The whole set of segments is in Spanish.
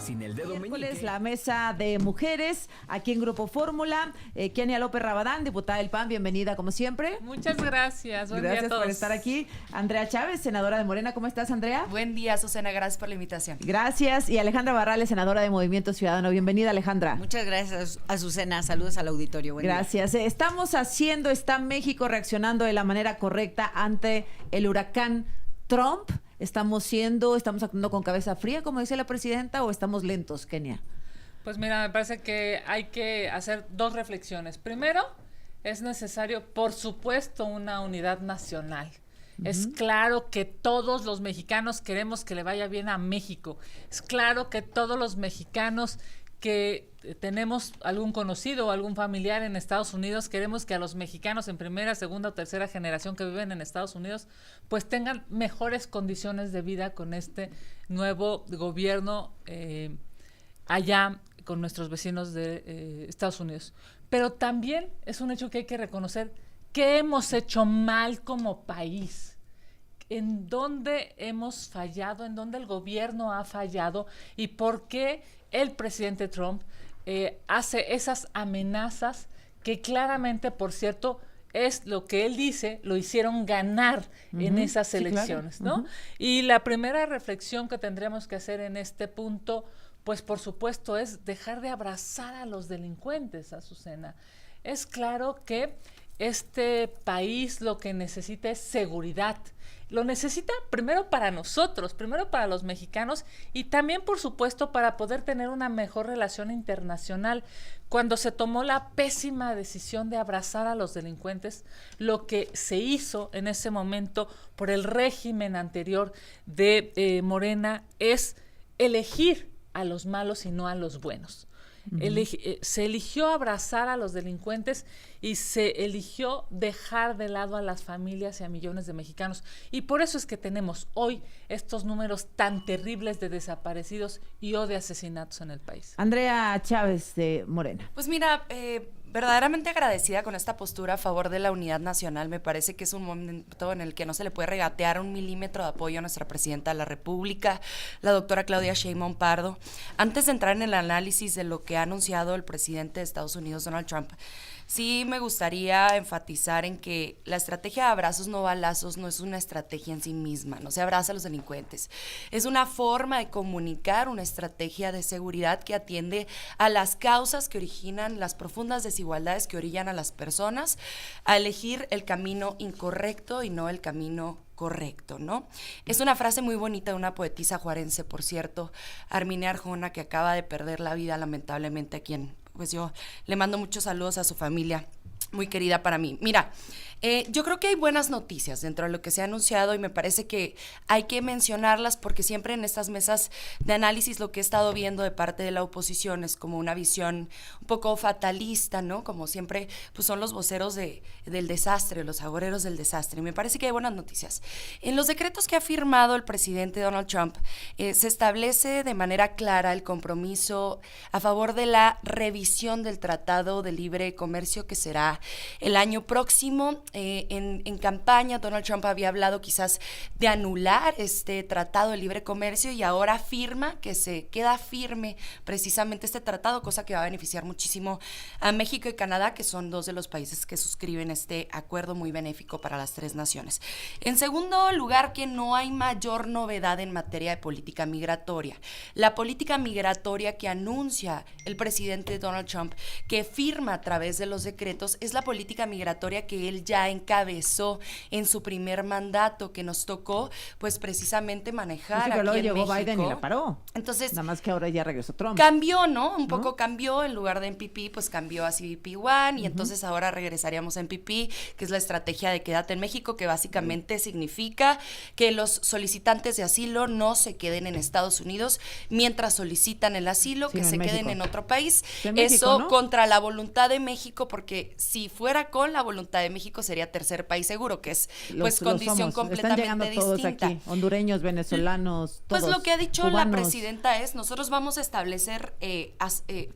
Sin el dedo meñique. La mesa de mujeres aquí en Grupo Fórmula. Kenia López Rabadán, diputada del PAN, bienvenida como siempre. Muchas gracias. Buen Gracias día a todos. por estar aquí. Andrea Chávez, senadora de Morena, ¿cómo estás, Andrea? Buen día, Susana, gracias por la invitación. Gracias. Y Alejandra Barrales, senadora de Movimiento Ciudadano. Bienvenida, Alejandra. Muchas gracias, Azucena. Saludos al auditorio. Buen gracias. Día. Está México reaccionando de la manera correcta ante el huracán Trump. ¿Estamos actuando con cabeza fría, como dice la presidenta, o estamos lentos, Kenia? Pues mira, me parece que hay que hacer dos reflexiones. Primero, es necesario, por supuesto, una unidad nacional. Es claro que todos los mexicanos queremos que le vaya bien a México. Es claro que todos los mexicanos que tenemos algún conocido o algún familiar en Estados Unidos, queremos que a los mexicanos en primera, segunda o tercera generación que viven en Estados Unidos, pues tengan mejores condiciones de vida con este nuevo gobierno allá con nuestros vecinos de Estados Unidos. Pero también es un hecho que hay que reconocer que hemos hecho mal como país, en dónde hemos fallado, en dónde el gobierno ha fallado y por qué el presidente Trump hace esas amenazas que claramente, por cierto, es lo que él dice, lo hicieron ganar en esas elecciones, claro. ¿No? Y la primera reflexión que tendremos que hacer en este punto, pues por supuesto, es dejar de abrazar a los delincuentes, Azucena. Es claro que este país lo que necesita es seguridad. Lo necesita primero para nosotros, primero para los mexicanos y también, por supuesto, para poder tener una mejor relación internacional. Cuando se tomó la pésima decisión de abrazar a los delincuentes, lo que se hizo en ese momento por el régimen anterior de Morena es elegir a los malos y no a los buenos. Se eligió abrazar a los delincuentes y se eligió dejar de lado a las familias y a millones de mexicanos. Y por eso es que tenemos hoy estos números tan terribles de desaparecidos y o de asesinatos en el país. Andrea Chávez de Morena. Pues mira, verdaderamente agradecida con esta postura a favor de la unidad nacional. Me parece que es un momento en el que no se le puede regatear un milímetro de apoyo a nuestra presidenta de la República, la doctora Claudia Sheinbaum Pardo. Antes de entrar en el análisis de lo que ha anunciado el presidente de Estados Unidos, Donald Trump, sí me gustaría enfatizar en que la estrategia de abrazos no balazos no es una estrategia en sí misma, no se abraza a los delincuentes. Es una forma de comunicar una estrategia de seguridad que atiende a las causas que originan las profundas desigualdades que orillan a las personas a elegir el camino incorrecto y no el camino correcto, ¿no? Es una frase muy bonita de una poetisa juarense, por cierto, Arminia Arjona, que acaba de perder la vida lamentablemente, a quien pues yo le mando muchos saludos a su familia, muy querida para mí. Mira, yo creo que hay buenas noticias dentro de lo que se ha anunciado y me parece que hay que mencionarlas porque siempre en estas mesas de análisis lo que he estado viendo de parte de la oposición es como una visión un poco fatalista, ¿no? Como siempre, pues son los voceros del desastre, los agoreros del desastre. Y me parece que hay buenas noticias. En los decretos que ha firmado el presidente Donald Trump, se establece de manera clara el compromiso a favor de la revisión del Tratado de Libre Comercio que será el año próximo. En campaña Donald Trump había hablado quizás de anular este tratado de libre comercio y ahora afirma que se queda firme precisamente este tratado, cosa que va a beneficiar muchísimo a México y Canadá, que son dos de los países que suscriben este acuerdo muy benéfico para las tres naciones. En segundo lugar, que no hay mayor novedad en materia de política migratoria. La política migratoria que anuncia el presidente Donald Trump, que firma a través de los decretos, es la política migratoria que él ya encabezó en su primer mandato, que nos tocó pues precisamente manejar pero aquí en llegó México. Biden y la paró. Entonces, nada más que ahora ya regresó Trump. Cambió, ¿no? Un poco cambió, en lugar de MPP, pues cambió a CBP One y entonces ahora regresaríamos a MPP, que es la estrategia de quédate en México, que básicamente significa que los solicitantes de asilo no se queden en Estados Unidos mientras solicitan el asilo, que se queden en otro país. México, eso ¿no? Contra la voluntad de México, porque si fuera con la voluntad de México sería tercer país seguro, que es Los condición somos. completamente Están llegando todos distinta. aquí, hondureños, venezolanos, Pues todos, lo que ha dicho cubanos. la presidenta es, nosotros vamos a establecer,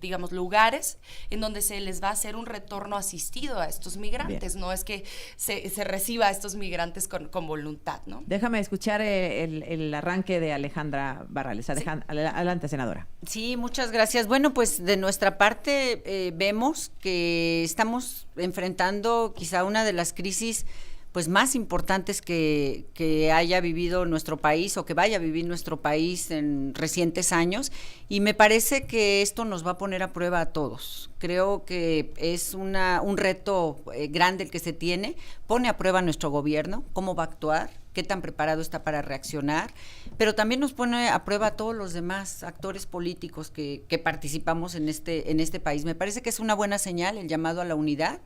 digamos, lugares en donde se les va a hacer un retorno asistido a estos migrantes, no es que se reciba a estos migrantes con voluntad, ¿no? Déjame escuchar el arranque de Alejandra Barrales. Adelante, senadora. Sí, muchas gracias. Bueno, pues de nuestra parte vemos que estamos enfrentando quizá una de las crisis pues más importantes que haya vivido nuestro país o que vaya a vivir nuestro país en recientes años, y me parece que esto nos va a poner a prueba a todos. Creo que es un reto grande el que se tiene, pone a prueba nuestro gobierno, cómo va a actuar, qué tan preparado está para reaccionar, pero también nos pone a prueba a todos los demás actores políticos que participamos en este país. Me parece que es una buena señal el llamado a la unidad.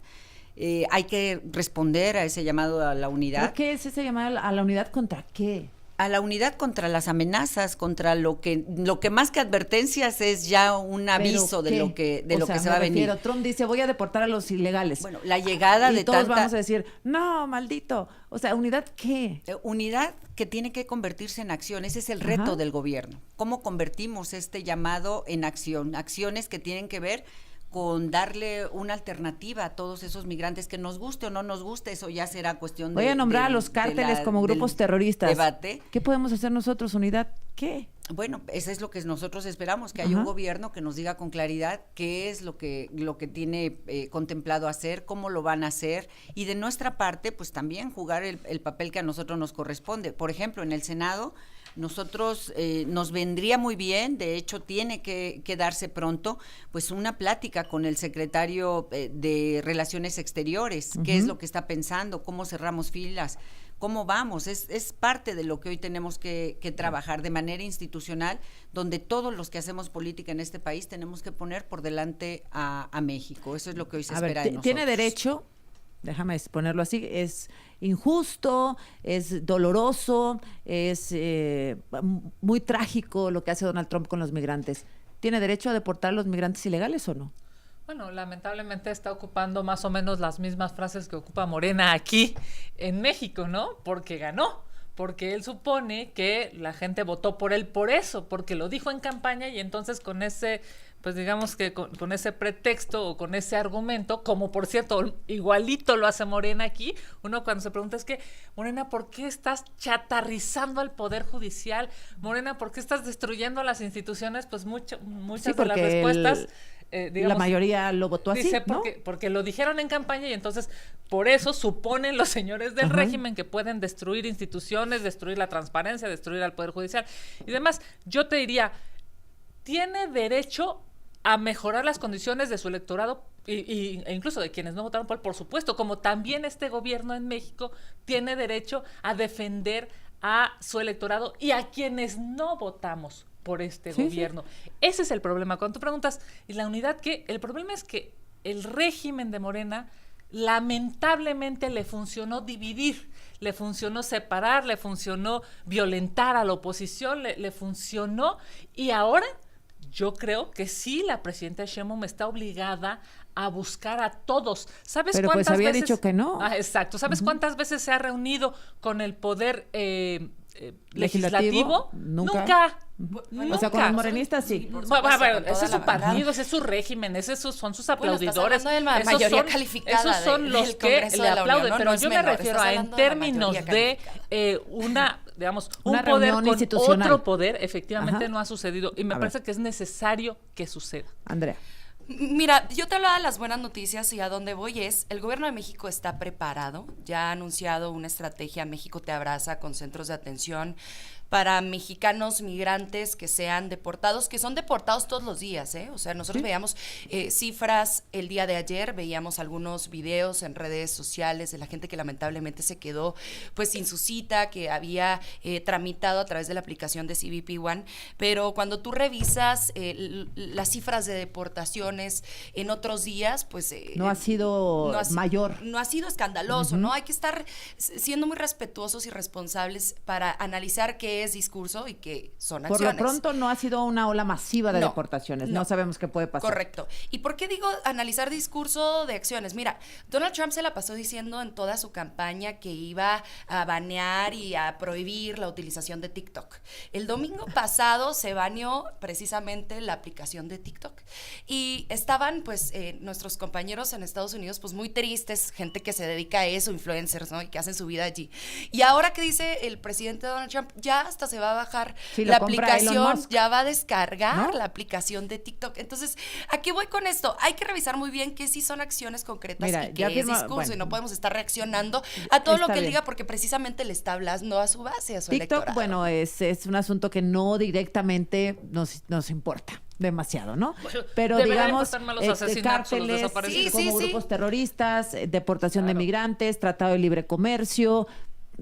Hay que responder a ese llamado a la unidad. ¿Por qué es ese llamado a la unidad contra qué? A la unidad contra las amenazas, contra lo que más que advertencias es ya un aviso de lo que se va a venir. Trump dice, voy a deportar a los ilegales. Bueno, la llegada y de todos tanta... vamos a decir, no, maldito. O sea, ¿unidad qué? Unidad que tiene que convertirse en acción. Ese es el reto del gobierno. ¿Cómo convertimos este llamado en acción? Acciones que tienen que ver con darle una alternativa a todos esos migrantes, que nos guste o no nos guste, eso ya será cuestión Voy a nombrar a los cárteles como grupos terroristas. Debate. ¿Qué podemos hacer nosotros, unidad? ¿Qué? Bueno, eso es lo que nosotros esperamos, que haya un gobierno que nos diga con claridad qué es lo que tiene contemplado hacer, cómo lo van a hacer, y de nuestra parte, pues también jugar el papel que a nosotros nos corresponde. Por ejemplo, en el Senado, nosotros nos vendría muy bien, de hecho tiene que darse pronto, pues una plática con el secretario de Relaciones Exteriores, qué es lo que está pensando, cómo cerramos filas, cómo vamos, es parte de lo que hoy tenemos que trabajar de manera institucional, donde todos los que hacemos política en este país tenemos que poner por delante a México. Eso es lo que hoy se espera de nosotros. ¿Tiene derecho? Déjame ponerlo así, es injusto, es doloroso, es muy trágico lo que hace Donald Trump con los migrantes. ¿Tiene derecho a deportar a los migrantes ilegales o no? Bueno, lamentablemente está ocupando más o menos las mismas frases que ocupa Morena aquí en México, ¿no? Porque ganó, porque él supone que la gente votó por él por eso, porque lo dijo en campaña, y entonces con ese, pues digamos que con ese pretexto o con ese argumento, como por cierto igualito lo hace Morena aquí, uno cuando se pregunta es que, Morena, ¿por qué estás chatarrizando al Poder Judicial? Morena, ¿por qué estás destruyendo las instituciones? Pues muchas de las respuestas... digamos, la mayoría lo votó así, dice ¿no? porque lo dijeron en campaña, y entonces por eso suponen los señores del régimen que pueden destruir instituciones, destruir la transparencia, destruir al Poder Judicial y demás. Yo te diría, tiene derecho a mejorar las condiciones de su electorado e incluso de quienes no votaron por él, por supuesto, como también este gobierno en México tiene derecho a defender a su electorado y a quienes no votamos por este gobierno. Sí. Ese es el problema. Cuando tú preguntas, ¿y la unidad qué? El problema es que el régimen de Morena lamentablemente le funcionó dividir, le funcionó separar, le funcionó violentar a la oposición, le funcionó, y ahora yo creo que sí la presidenta Sheinbaum está obligada a buscar a todos. ¿Sabes Pero cuántas pues había veces? Dicho que no. Exacto. ¿Sabes cuántas veces se ha reunido con el poder legislativo? Nunca. O sea, con los morenistas sí. Ese es su partido, ese es su régimen, esos son sus aplaudidores. De la mayoría calificada esos son los que le aplauden, ¿no? Pero no yo me menor, refiero a en términos de digamos, un una poder con institucional. Otro poder, efectivamente no ha sucedido, y me parece que es necesario que suceda. Andrea. Mira, yo te hablaba de las buenas noticias, y a dónde voy es, el gobierno de México está preparado, ya ha anunciado una estrategia México Te Abraza con centros de atención para mexicanos migrantes que sean deportados, que son deportados todos los días, ¿eh? O sea, nosotros veíamos cifras el día de ayer, veíamos algunos videos en redes sociales de la gente que lamentablemente se quedó pues sin su cita, que había tramitado a través de la aplicación de CBP One, pero cuando tú revisas las cifras de deportaciones en otros días, pues... no ha sido mayor. No ha sido escandaloso, ¿no? Hay que estar siendo muy respetuosos y responsables para analizar qué que es discurso y que son Por acciones. lo pronto no ha sido una ola masiva de No, deportaciones. No no. sabemos qué puede pasar. Correcto. ¿Y por qué digo analizar discurso de acciones? Mira, Donald Trump se la pasó diciendo en toda su campaña que iba a banear y a prohibir la utilización de TikTok. El domingo pasado se baneó precisamente la aplicación de TikTok. Y estaban, pues, nuestros compañeros en Estados Unidos, pues, muy tristes, gente que se dedica a eso, influencers, ¿no? Y que hacen su vida allí. Y ahora que dice el presidente Donald Trump, ya hasta se va a bajar Sí, la lo compra Elon aplicación, Musk, ya va a descargar ¿no? la aplicación de TikTok. Entonces, ¿a qué voy con esto? Hay que revisar muy bien que sí son acciones concretas Mira, y ya que es firma- discurso, bueno. y no podemos estar reaccionando a todo lo Está que él bien. diga porque precisamente le está hablando a su base, a su TikTok, electorado. bueno, es un asunto que no directamente nos importa demasiado, ¿no? debería Pero digamos, importar más los asesinatos, los cárteles desaparecidos. como Sí, sí, grupos sí. terroristas, deportación de Claro. migrantes, tratado de libre comercio.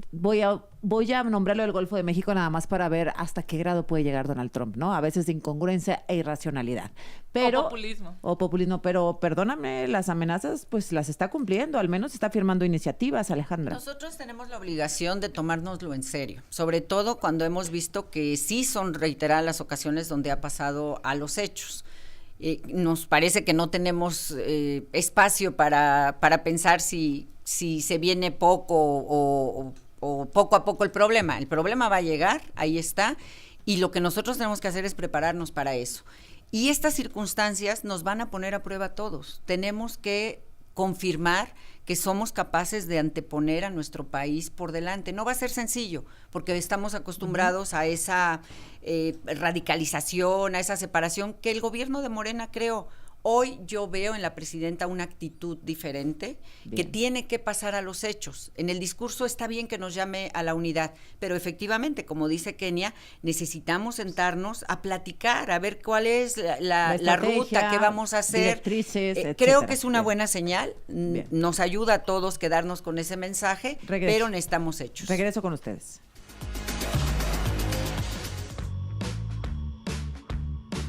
Voy a nombrarlo el Golfo de México nada más para ver hasta qué grado puede llegar Donald Trump, ¿no? A veces de incongruencia e irracionalidad. Pero, O populismo. O populismo, pero perdóname, las amenazas pues las está cumpliendo, al menos está firmando iniciativas, Alejandra. Nosotros tenemos la obligación de tomárnoslo en serio, sobre todo cuando hemos visto que sí son reiteradas las ocasiones donde ha pasado a los hechos. Nos parece que no tenemos espacio para pensar si se viene poco o poco a poco el problema. El problema va a llegar, ahí está, y lo que nosotros tenemos que hacer es prepararnos para eso. Y estas circunstancias nos van a poner a prueba a todos. Tenemos que confirmar que somos capaces de anteponer a nuestro país por delante. No va a ser sencillo, porque estamos acostumbrados a esa radicalización, a esa separación que el gobierno de Morena creó. Hoy yo veo en la presidenta una actitud diferente, Bien. que tiene que pasar a los hechos. En el discurso está bien que nos llame a la unidad, pero efectivamente, como dice Kenia, necesitamos sentarnos a platicar, a ver cuál es la ruta que vamos a hacer. Directrices, Creo etcétera. que es una Bien. buena señal, Bien. nos ayuda a todos quedarnos con ese mensaje, Regreso. pero necesitamos hechos. Regreso con ustedes.